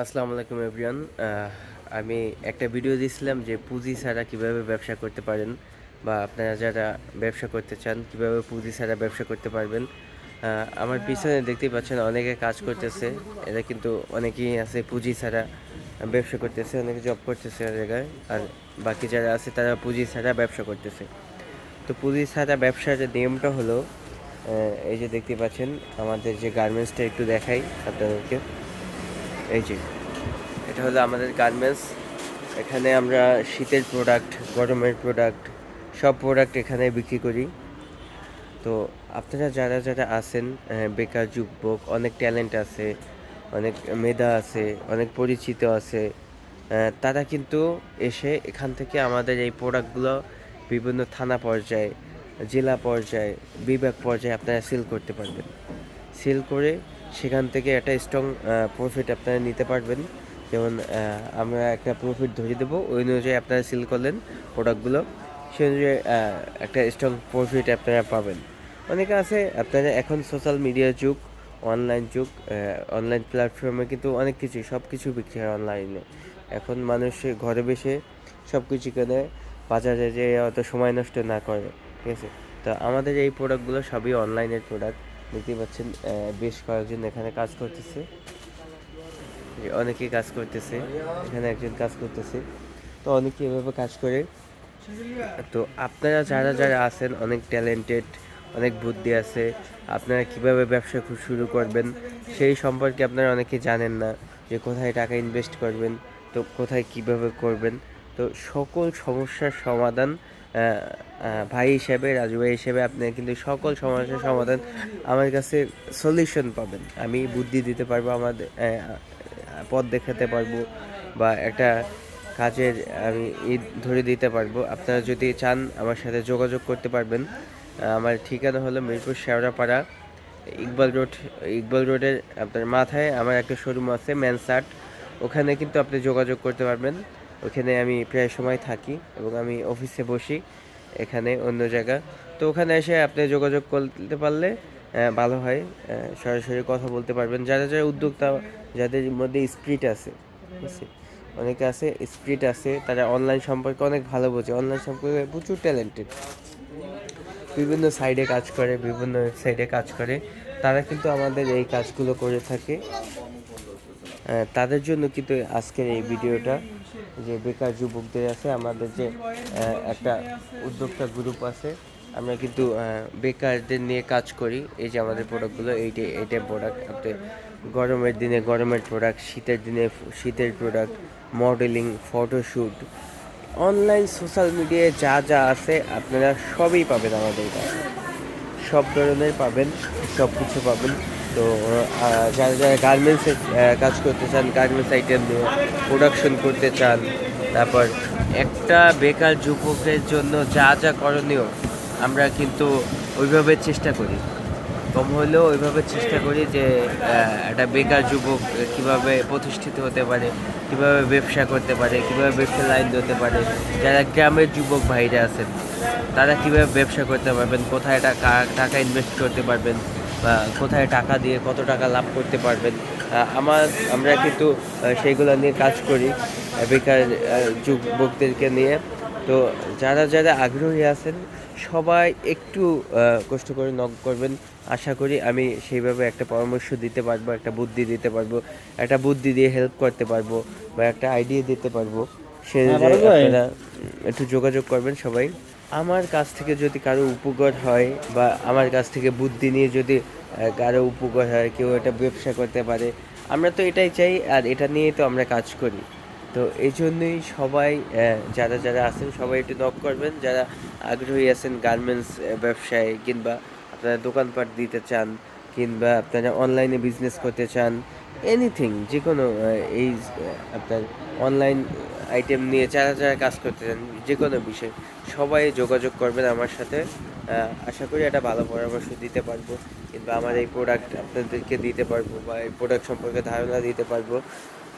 আসসালামু আলাইকুম এভরিওয়ান। আমি একটা ভিডিও দিয়েছিলাম যে পুঁজি ছাড়া কীভাবে ব্যবসা করতে পারেন, বা আপনারা যারা ব্যবসা করতে চান কীভাবে পুঁজি ছাড়া ব্যবসা করতে পারবেন। আমার পিছনে দেখতেই পাচ্ছেন অনেকে কাজ করতেছে। এরা কিন্তু অনেকেই আছে পুঁজি ছাড়া ব্যবসা করতেছে, অনেকে জব করতেছে এক জায়গায়, আর বাকি যারা আছে তারা পুঁজি ছাড়া ব্যবসা করতেছে। তো পুঁজি ছাড়া ব্যবসার যে নিয়মটা হলো, এই যে দেখতে পাচ্ছেন আমাদের যে গার্মেন্টসটা একটু দেখাই আপনাদেরকে। এই যে এটা হলো আমাদের গার্মেন্টস। এখানে আমরা শীতের প্রোডাক্ট, গরমের প্রোডাক্ট, সব প্রোডাক্ট এখানে বিক্রি করি। তো আপনারা যারা যারা আছেন, বেকার যুবক, অনেক ট্যালেন্ট আছে, অনেক মেধা আছে, অনেক পরিচিত আছে, তারা কিন্তু এসে এখান থেকে আমাদের এই প্রোডাক্টগুলো বিভিন্ন থানা পর্যায়ে, জেলা পর্যায়ে, বিভাগ পর্যায়ে আপনারা সেল করতে পারবেন। সেল করে সেখান থেকে একটা স্ট্রং প্রফিট আপনারা নিতে পারবেন। যেমন আমরা একটা প্রফিট ধরে দেবো, ওই অনুযায়ী আপনারা সেল করলেন প্রোডাক্টগুলো, সেই অনুযায়ী একটা স্ট্রং প্রফিট আপনারা পাবেন। অনেকে আছে, আপনারা এখন সোশ্যাল মিডিয়ার যুগ, অনলাইন যুগ, অনলাইন প্ল্যাটফর্মে কিন্তু অনেক কিছু, সব কিছু বিক্রি হয় অনলাইনে। এখন মানুষ ঘরে বসে সব কিছু কেনে, বাজারে যে অত সময় নষ্ট না করে, ঠিক আছে। তো আমাদের এই প্রোডাক্টগুলো সবই অনলাইনের প্রোডাক্ট। দেখতে পাচ্ছেন বেশ কয়েকজন এখানে কাজ করতেছে, অনেকেই কাজ করতেছে, এখানে একজন কাজ করতেছে। তো অনেকে এভাবে কাজ করে। তো আপনারা যারা যারা আছেন, অনেক ট্যালেন্টেড, অনেক বুদ্ধি আছে, আপনারা কিভাবে ব্যবসা শুরু করবেন সেই সম্পর্কে আপনারা অনেকে জানেন না, যে কোথায় টাকা ইনভেস্ট করবেন, তো কোথায় কিভাবে করবেন। তো সকল সমস্যার সমাধান ভাই হিসেবে, রাজু ভাই হিসেবে আপনি কিন্তু সকল সমস্যার সমাধান আমার কাছে সলিউশন পাবেন। আমি বুদ্ধি দিতে পারবো, আমাদের পথ দেখাতে পারবো, বা একটা কাজের আমি ধরে দিতে পারবো। আপনারা যদি চান আমার সাথে যোগাযোগ করতে পারবেন। আমার ঠিকানা হলো মিরপুর শেওড়াপাড়া, ইকবাল রোড। ইকবাল রোডের আপনার মাথায় আমার একটা শোরুম আছে, ম্যানসার্ট। ওখানে কিন্তু আপনি যোগাযোগ করতে পারবেন। ওখানে আমি প্রায় সময় থাকি এবং আমি অফিসে বসি এখানে অন্য জায়গা। তো ওখানে এসে আপনি যোগাযোগ করতে পারলে ভালো হয়। সরাসরি কথা বলতে পারবেন। যারা যারা উদ্যোক্তা, যাদের মধ্যে স্পিরিট আছে, ঠিক আছে, অনেকে আছে স্পিরিট আছে, তারা অনলাইন সম্পর্কে অনেক ভালো বোঝে, অনলাইন সম্পর্কে প্রচুর ট্যালেন্টেড, বিভিন্ন সাইডে কাজ করে, বিভিন্ন ওয়েবসাইটে কাজ করে, তারা কিন্তু আমাদের এই কাজগুলো করে থাকে। তাদের জন্য কিন্তু আজকের এই ভিডিওটা, যে বেকার যুবকদের আছে, আমাদের যে একটা উদ্যোক্তা গ্রুপ আছে, আমরা কিন্তু বেকারদের নিয়ে কাজ করি। এই যে আমাদের প্রোডাক্টগুলো, এইটাই প্রোডাক্ট। আপনি গরমের দিনে গরমের প্রোডাক্ট, শীতের দিনে শীতের product, modelling, photoshoot, online social মিডিয়ায় যা যা আছে আপনারা সবই পাবেন আমাদের কাছে, সব ধরনের পাবেন, সব কিছু পাবেন। তো যারা যারা গার্মেন্টসে কাজ করতে চান, গার্মেন্টস আইটেম নিয়ে প্রোডাকশন করতে চান, তারপর একটা বেকার যুবকের জন্য যা যা করণীয় আমরা কিন্তু ওইভাবে চেষ্টা করি, কম হলেও ওইভাবে চেষ্টা করি যে একটা বেকার যুবক কীভাবে প্রতিষ্ঠিত হতে পারে, কীভাবে ব্যবসা করতে পারে, কীভাবে ব্যবসা লাইন ধরতে পারে। যারা গ্রামের যুবক ভাইরা আছেন তারা কীভাবে ব্যবসা করতে পারবেন, কোথায় টাকা টাকা ইনভেস্ট করতে পারবেন, বা কোথায় টাকা দিয়ে কত টাকা লাভ করতে পারবেন। আমরা কিন্তু সেইগুলো নিয়ে কাজ করি, বেকার যুবকদেরকে নিয়ে। তো যারা যারা আগ্রহী আছেন সবাই একটু কষ্ট করে নক করবেন। আশা করি আমি সেইভাবে একটা পরামর্শ দিতে পারবো, একটা বুদ্ধি দিতে পারবো, একটা বুদ্ধি দিয়ে হেল্প করতে পারবো, বা একটা আইডিয়া দিতে পারবো। সে আপনারা একটু যোগাযোগ করবেন সবাই। আমার কাছ থেকে যদি কারো উপকার হয়, বা আমার কাছ থেকে বুদ্ধি নিয়ে যদি কারো উপকার হয়, কেউ একটা ব্যবসা করতে পারে, আমরা তো এটাই চাই, আর এটা নিয়েই তো আমরা কাজ করি। তো এই জন্যই সবাই, যারা যারা আছেন সবাই একটু নক করবেন, যারা আগ্রহী আছেন গার্মেন্টস ব্যবসায়, কিংবা আপনারা দোকানপাট দিতে চান, কিংবা আপনারা অনলাইনে বিজনেস করতে চান, এনিথিং, যে কোনো এই আপনার অনলাইন আইটেম নিয়ে যারা যারা কাজ করতে চান, যে কোনো বিষয়, সবাই যোগাযোগ করবেন আমার সাথে। আশা করি একটা ভালো পরামর্শ দিতে পারবো, কিংবা আমার এই প্রোডাক্ট আপনাদেরকে দিতে পারবো, বা এই প্রোডাক্ট সম্পর্কে ধারণা দিতে পারবো।